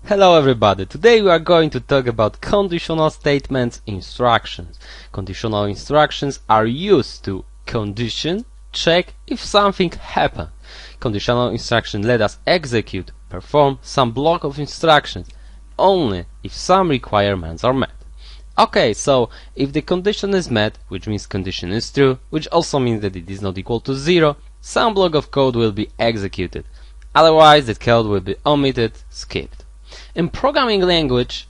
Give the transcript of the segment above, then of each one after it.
Hello everybody, today we are going to talk about conditional statements instructions. Conditional instructions are used to condition, check if something happened. Conditional instructions let us execute, perform some block of instructions only if some requirements are met. Okay, so if the condition is met, which means condition is true, which also means that it is not equal to 0, some block of code will be executed. Otherwise, that code will be omitted, skipped. In programming language,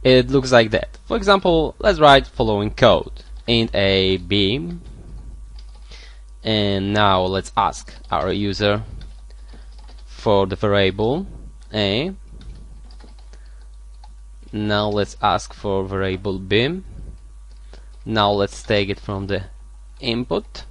it looks like that. For example, let's write following code. Int a, b, and now let's ask our user for the variable a. Now let's ask for variable b. Now let's take it from the input.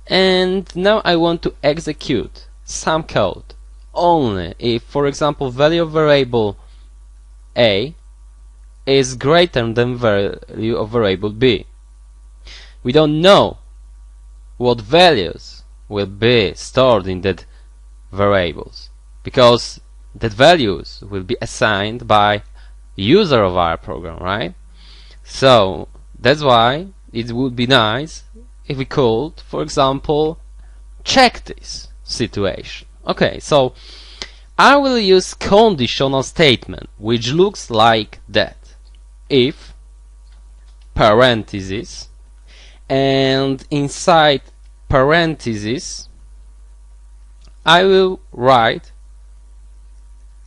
And now I want to execute some code only if, for example, value of variable a is greater than value of variable b. We don't know what values will be stored in that variables because that values will be assigned by user of our program, right? So that's why it would be nice if we could, for example, check this situation. Okay, so I will use conditional statement which looks like that. If parentheses, and inside parentheses I will write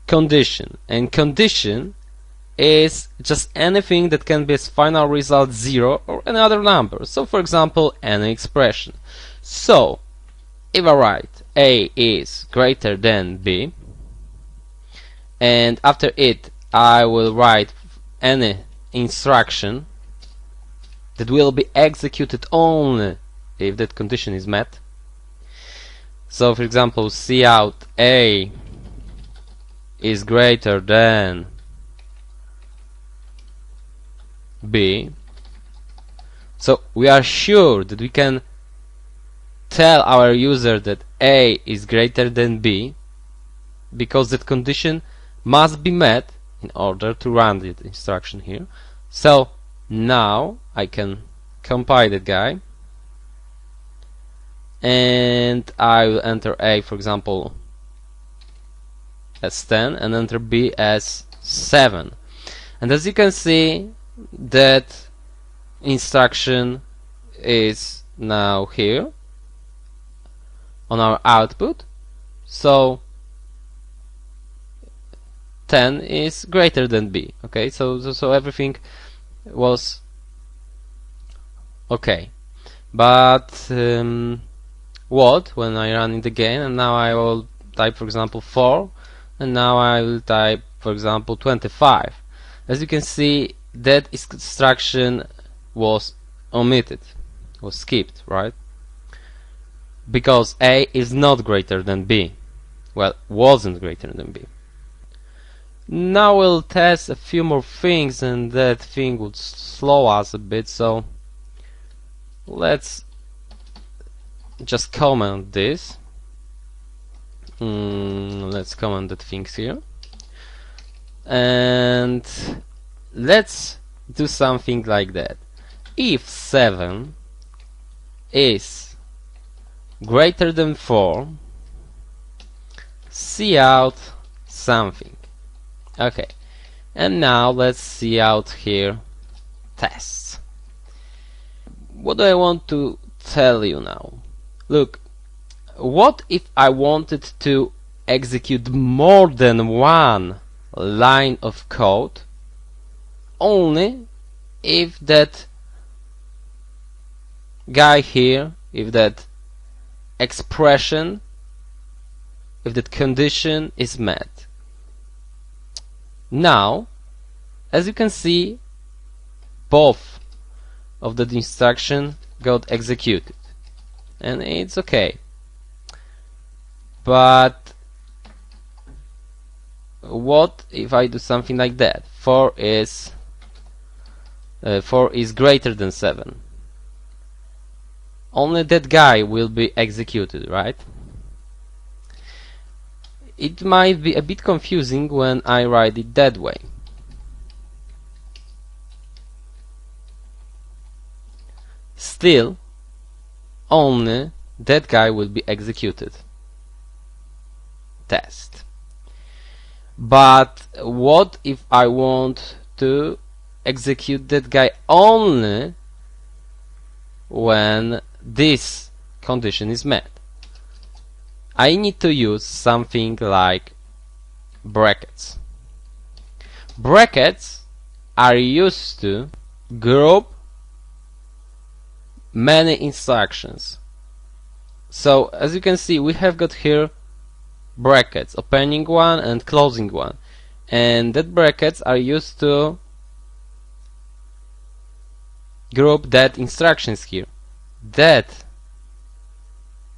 condition, and condition is just anything that can be as final result 0 or any other number. So for example, any expression. So if I write a is greater than b, and after it I will write any instruction that will be executed only if that condition is met. So for example, cout a is greater than b. So we are sure that we can tell our user that a is greater than b because that condition must be met in order to run the instruction here. So now I can compile that guy and I will enter a, for example, as 10 and enter b as 7, and as you can see that instruction is now here on our output. So 10 is greater than b. Okay, so everything was okay. But what when I run it again, and now I will type, for example, 4, and now I will type, for example, 25. As you can see, that instruction was omitted, was skipped, right? Because a is not greater than b. Well, wasn't greater than b. Now we'll test a few more things, and that thing would slow us a bit, so let's just comment this. Let's comment that things here, and let's do something like that. If 7 is greater than 4, cout something. Okay, and now let's cout here tests. What do I want to tell you now? Look, what if I wanted to execute more than one line of code only if that guy here, if that expression, if that condition is met? Now, as you can see, both of the instruction got executed, and it's okay. But what if I do something like that? 4 is greater than 7. Only that guy will be executed, right? it might be a bit confusing when I write it that way. Still, only that guy will be executed. Test. But what if I want to execute that guy only when this condition is met? I need to use something like brackets. Brackets are used to group many instructions. So as you can see, we have got here brackets, opening one and closing one, and that brackets are used to group that instructions here. That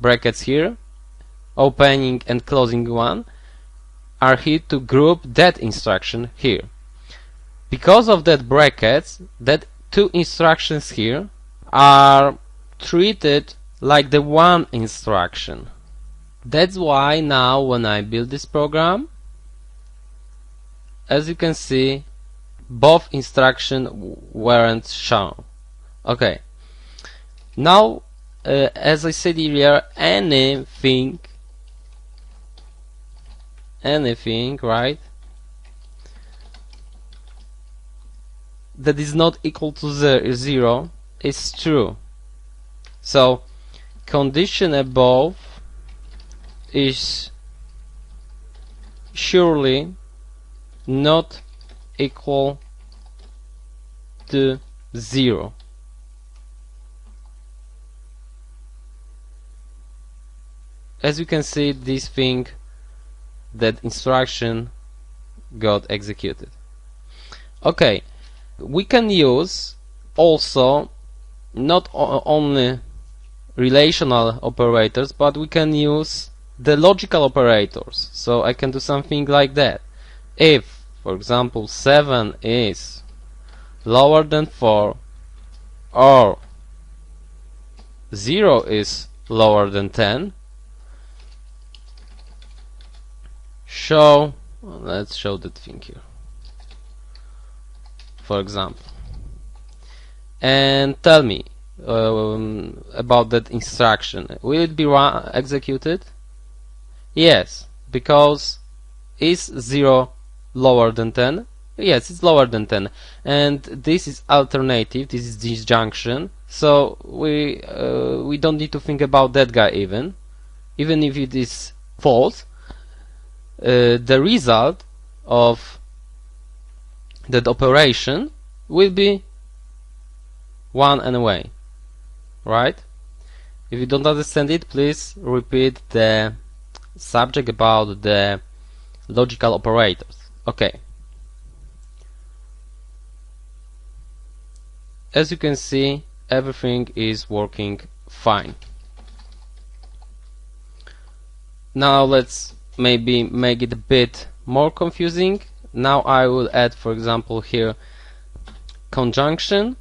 brackets here, opening and closing one, are here to group that instruction here. Because of that brackets, that two instructions here are treated like the one instruction. That's why now when I build this program, as you can see, both instructions weren't shown. Okay. Now, as I said earlier, anything, right, that is not equal to 0 is true. So, condition above is surely not equal to 0. As you can see, this thing, that instruction got executed. Okay, we can use also not only relational operators, but we can use the logical operators. So I can do something like that. If, for example, 7 is lower than 4, or 0 is lower than 10, let's show that thing here, for example, and tell me about that instruction. Will it be executed? Yes, because is 0 lower than 10? Yes, it's lower than 10, and this is alternative, this is disjunction, so we don't need to think about that guy even if it is false. The result of that operation will be 1 anyway, right? If you don't understand it, please repeat the subject about the logical operators. Okay. As you can see, everything is working fine. Now let's maybe make it a bit more confusing. Now I will add, for example, here conjunction,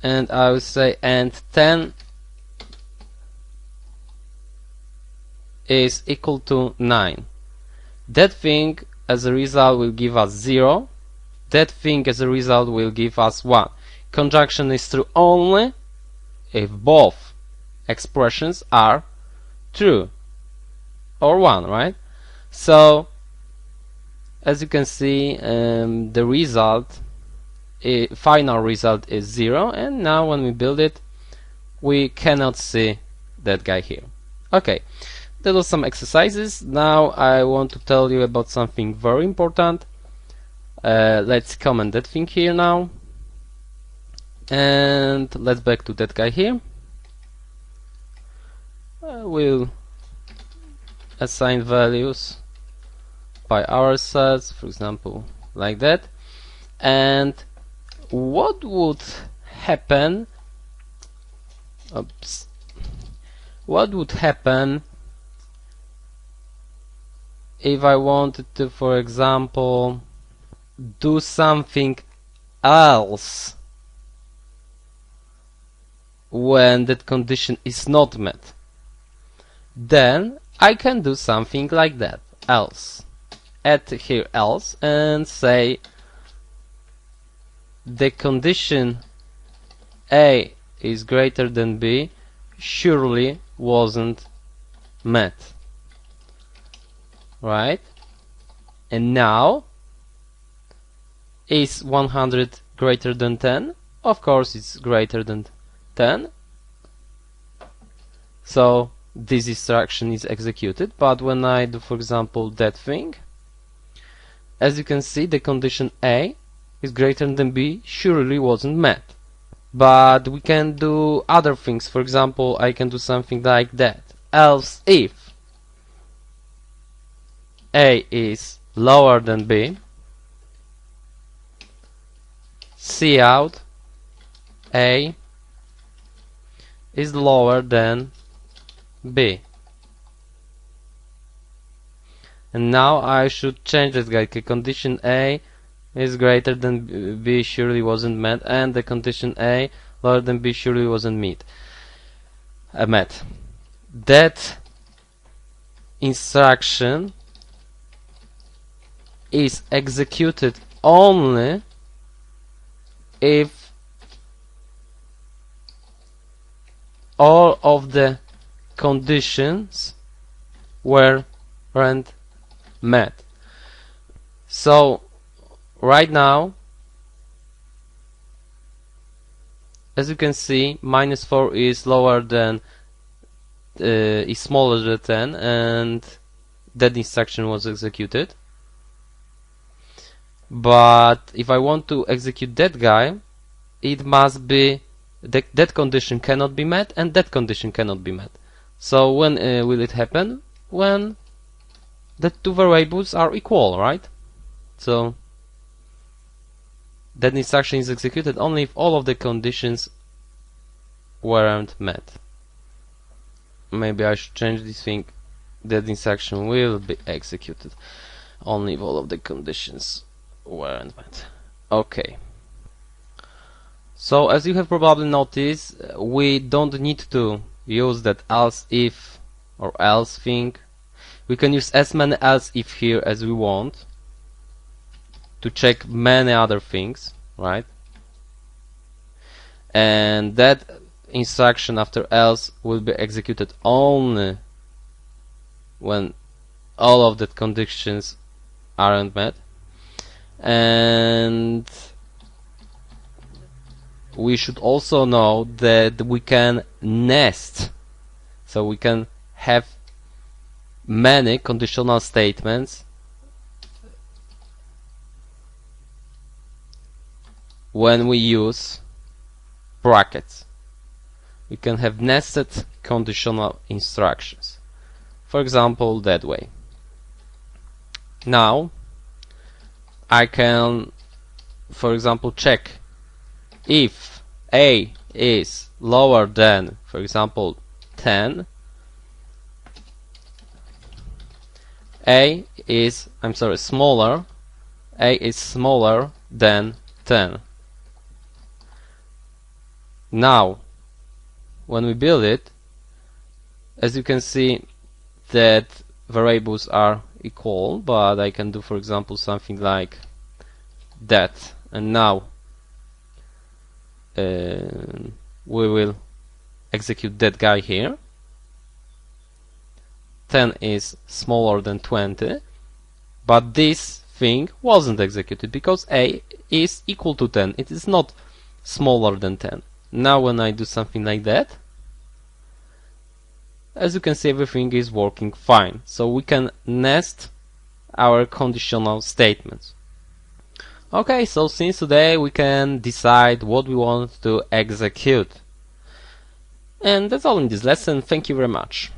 and I will say and 10 is equal to 9. That thing as a result will give us 0. That thing as a result will give us 1. Conjunction is true only if both expressions are true or 1, right? So as you can see, the result, final result is 0, and now when we build it, we cannot see that guy here. Okay, that was some exercises. Now I want to tell you about something very important. Let's comment that thing here now, and let's back to that guy here. We'll assign values by ourselves, for example, like that. And what would happen? Oops. What would happen if I wanted to, for example, do something else when that condition is not met? Then I can do something like that, else. Add here else and say the condition A is greater than B surely wasn't met. Right? And now, is 100 greater than 10? Of course it's greater than 10. So this instruction is executed, but when I do, for example, that thing, as you can see, the condition A is greater than B surely wasn't met. But we can do other things. For example, I can do something like that. Else if A is lower than B, cout A is lower than B. And now I should change this guy. Condition A is greater than B surely wasn't met, and the condition A lower than B surely wasn't met. That instruction is executed only if all of the conditions weren't met. So right now, as you can see, -4 is lower than is smaller than 10, and that instruction was executed. But if I want to execute that guy, it must be that condition cannot be met and that condition cannot be met. So when will it happen? When the two variables are equal, right? So that instruction is executed only if all of the conditions weren't met. Maybe I should change this thing. That instruction will be executed only if all of the conditions weren't met. Okay. So as you have probably noticed, we don't need to use that else if or else thing. We can use as many else if here as we want to check many other things, right? And that instruction after else will be executed only when all of the conditions aren't met. And we should also know that we can nest, so we can have many conditional statements when we use brackets. We can have nested conditional instructions, for example, that way. Now I can, for example, check if A is lower than, for example, 10, smaller, A is smaller than 10. Now, when we build it, as you can see that variables are equal, but I can do, for example, something like that, and now we will execute that guy here. 10 is smaller than 20, but this thing wasn't executed because A is equal to 10. It is not smaller than 10. Now when I do something like that, as you can see, everything is working fine. So we can nest our conditional statements. Okay, so since today we can decide what we want to execute. And that's all in this lesson. Thank you very much.